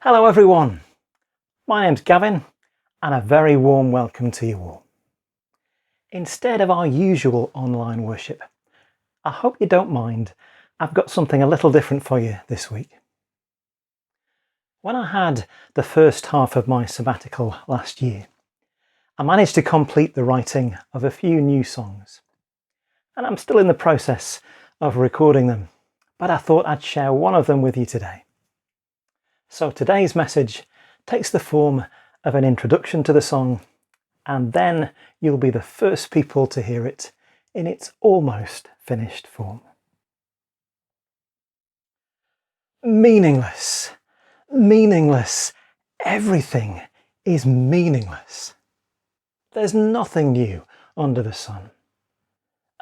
Hello everyone, my name's Gavin and a very warm welcome to you all. Instead of our usual online worship, I hope you don't mind, I've got something a little different for you this week. When I had the first half of my sabbatical last year, I managed to complete the writing of a few new songs, and I'm still in the process of recording them, but I thought I'd share one of them with you today. So today's message takes the form of an introduction to the song, and then you'll be the first people to hear it in its almost finished form. Meaningless, meaningless, everything is meaningless. There's nothing new under the sun.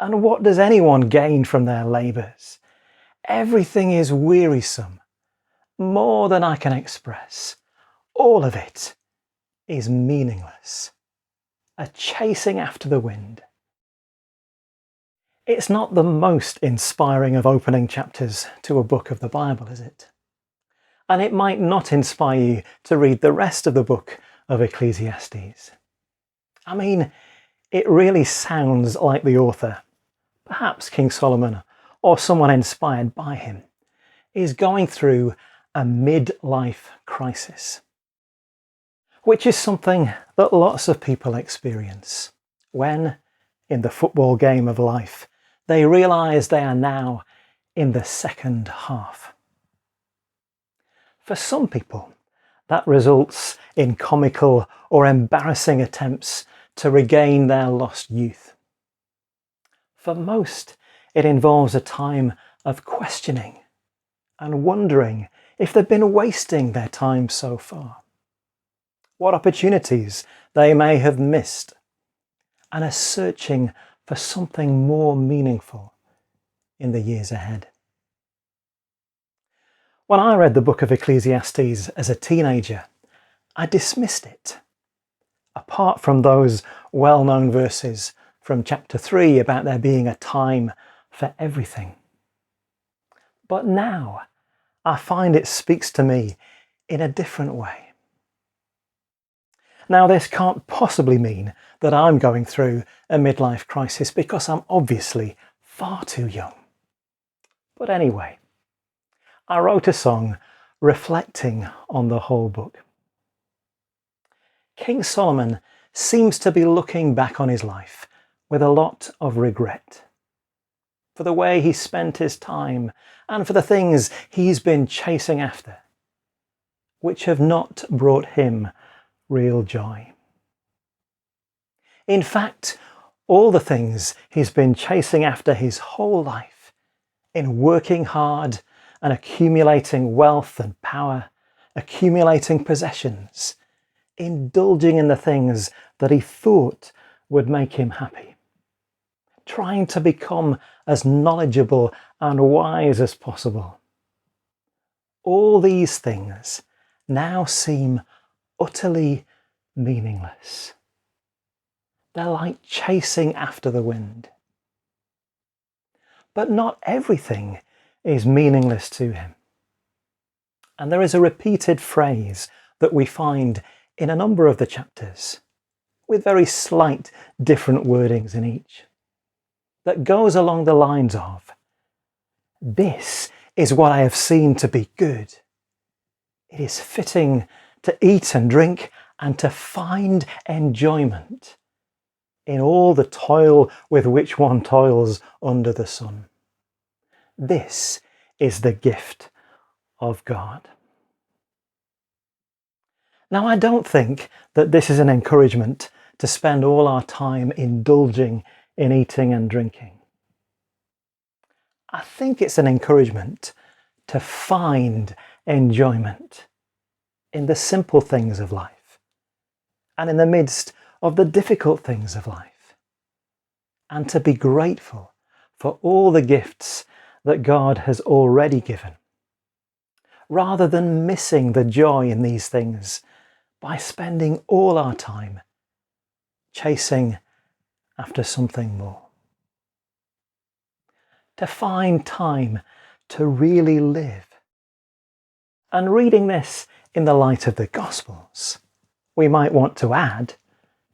And what does anyone gain from their labours? Everything is wearisome, more than I can express. All of it is meaningless, a chasing after the wind. It's not the most inspiring of opening chapters to a book of the Bible, is it? And it might not inspire you to read the rest of the book of Ecclesiastes. I mean, it really sounds like the author, perhaps King Solomon or someone inspired by him, is going through a midlife crisis, which is something that lots of people experience when, in the football game of life, they realise they are now in the second half. For some people, that results in comical or embarrassing attempts to regain their lost youth. For most, it involves a time of questioning and wondering if they've been wasting their time so far, what opportunities they may have missed, and are searching for something more meaningful in the years ahead. When I read the book of Ecclesiastes as a teenager, I dismissed it. Apart from those well-known verses from chapter 3 about there being a time for everything. But now I find it speaks to me in a different way. Now, this can't possibly mean that I'm going through a midlife crisis because I'm obviously far too young. But anyway, I wrote a song reflecting on the whole book. King Solomon seems to be looking back on his life with a lot of regret for the way he spent his time and for the things he's been chasing after, which have not brought him real joy. In fact, all the things he's been chasing after his whole life, in working hard and accumulating wealth and power, accumulating possessions, indulging in the things that he thought would make him happy, trying to become as knowledgeable and wise as possible. All these things now seem utterly meaningless. They're like chasing after the wind. But not everything is meaningless to him. And there is a repeated phrase that we find in a number of the chapters, with very slight different wordings in each, that goes along the lines of, "This is what I have seen to be good. It is fitting to eat and drink and to find enjoyment in all the toil with which one toils under the sun. This is the gift of God." Now, I don't think that this is an encouragement to spend all our time indulging in eating and drinking. I think it's an encouragement to find enjoyment in the simple things of life and in the midst of the difficult things of life, and to be grateful for all the gifts that God has already given, rather than missing the joy in these things by spending all our time chasing after something more. To find time to really live. And reading this in the light of the Gospels, we might want to add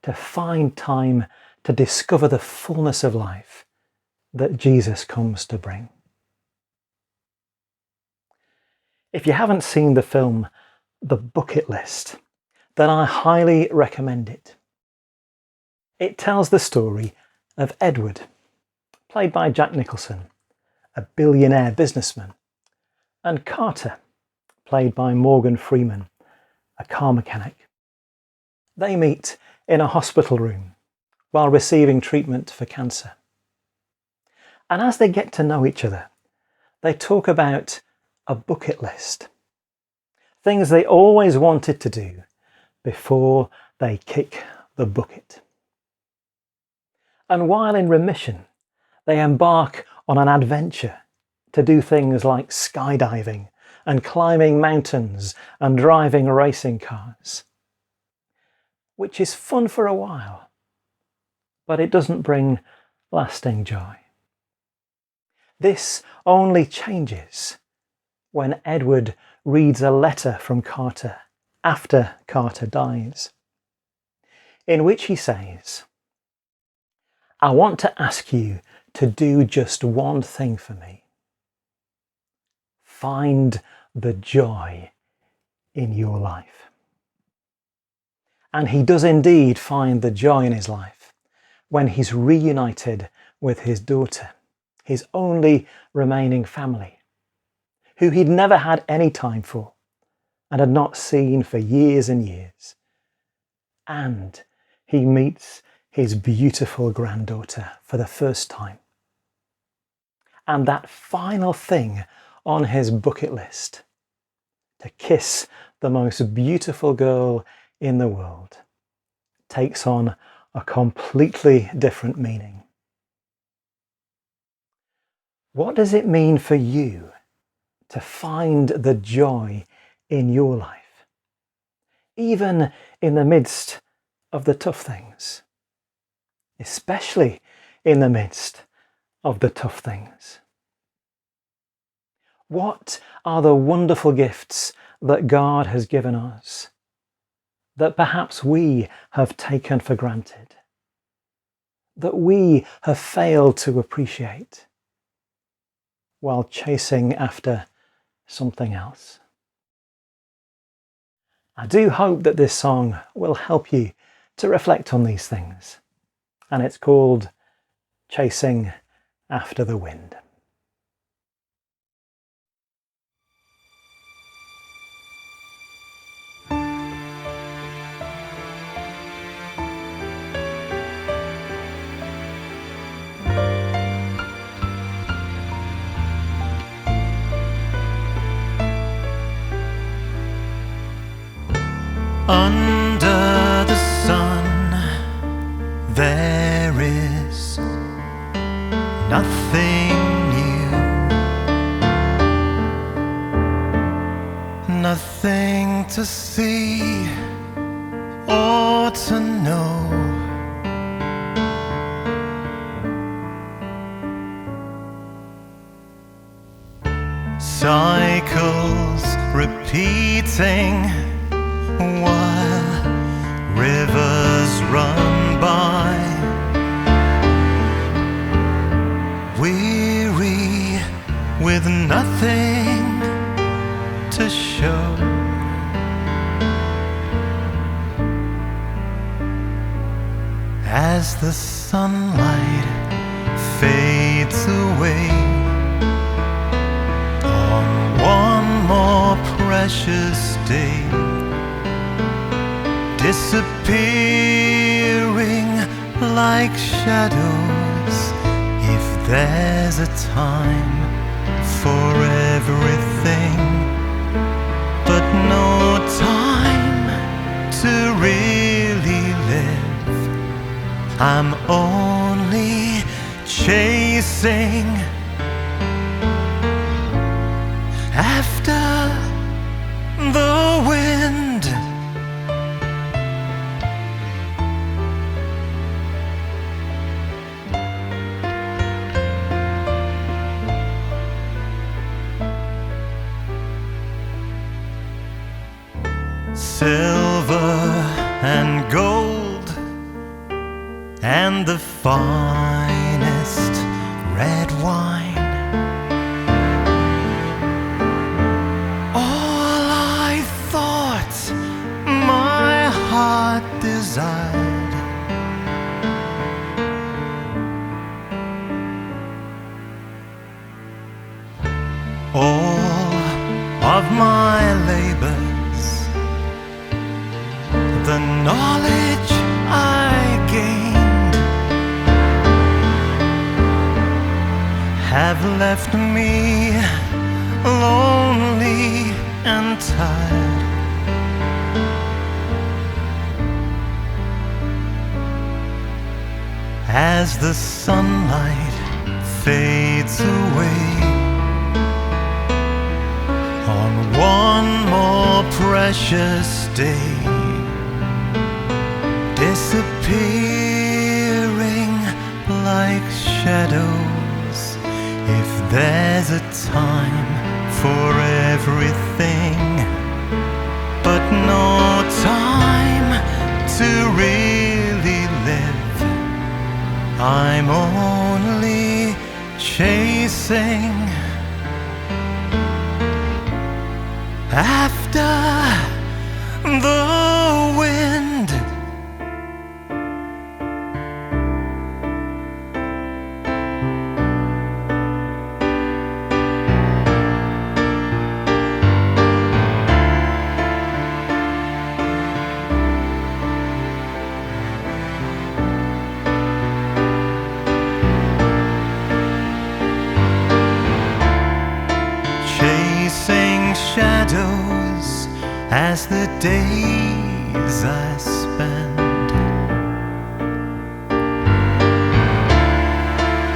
to find time to discover the fullness of life that Jesus comes to bring. If you haven't seen the film The Bucket List, then I highly recommend it. It tells the story of Edward, played by Jack Nicholson, a billionaire businessman, and Carter, played by Morgan Freeman, a car mechanic. They meet in a hospital room while receiving treatment for cancer. And as they get to know each other, they talk about a bucket list. Things they always wanted to do before they kick the bucket. And while in remission, they embark on an adventure to do things like skydiving and climbing mountains and driving racing cars, which is fun for a while, but it doesn't bring lasting joy. This only changes when Edward reads a letter from Carter after Carter dies, in which he says, "I want to ask you to do just one thing for me. Find the joy in your life." And he does indeed find the joy in his life when he's reunited with his daughter, his only remaining family, who he'd never had any time for and had not seen for years and years. And he meets his beautiful granddaughter for the first time. And that final thing on his bucket list, to kiss the most beautiful girl in the world, takes on a completely different meaning. What does it mean for you to find the joy in your life, even in the midst of the tough things, especially in the midst of the tough things? What are the wonderful gifts that God has given us that perhaps we have taken for granted, that we have failed to appreciate while chasing after something else? I do hope that this song will help you to reflect on these things, and it's called Chasing After the Wind. Under the sun, there is nothing new, nothing to see or to know. Cycles repeating while rivers run by, weary with nothing to show. As the sunlight fades away on one more precious day, disappearing like shadows. If there's a time for everything, but no time to really live, I'm only chasing after the wind. silver and gold, and the finest red wine. All I thought my heart desired, all of my labors, the knowledge I gained, have left me lonely and tired. As the sunlight fades away on one more precious day, disappearing like shadows. If there's a time for everything, but no time to really live, I'm only chasing after the wind. Chasing shadows as the days I spend,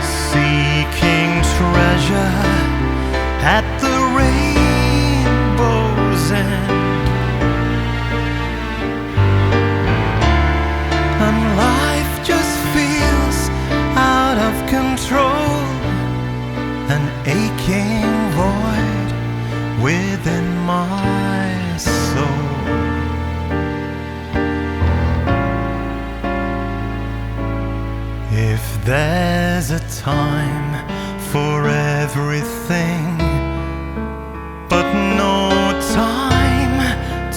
seeking treasure at the rainbow's end, and life just feels out of control, an aching void within my soul. If there's a time for everything, but no time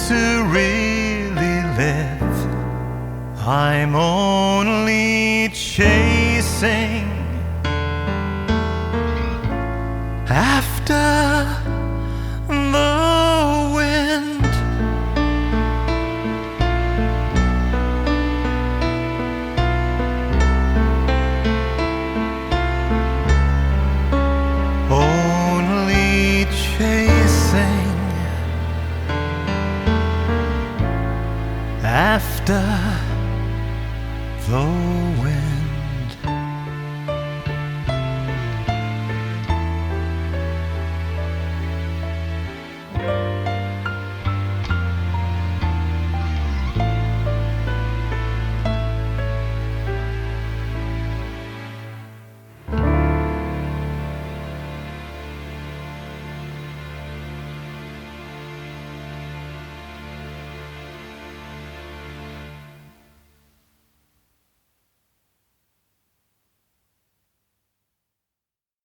to really live, I'm only chasing after the wind. Only chasing after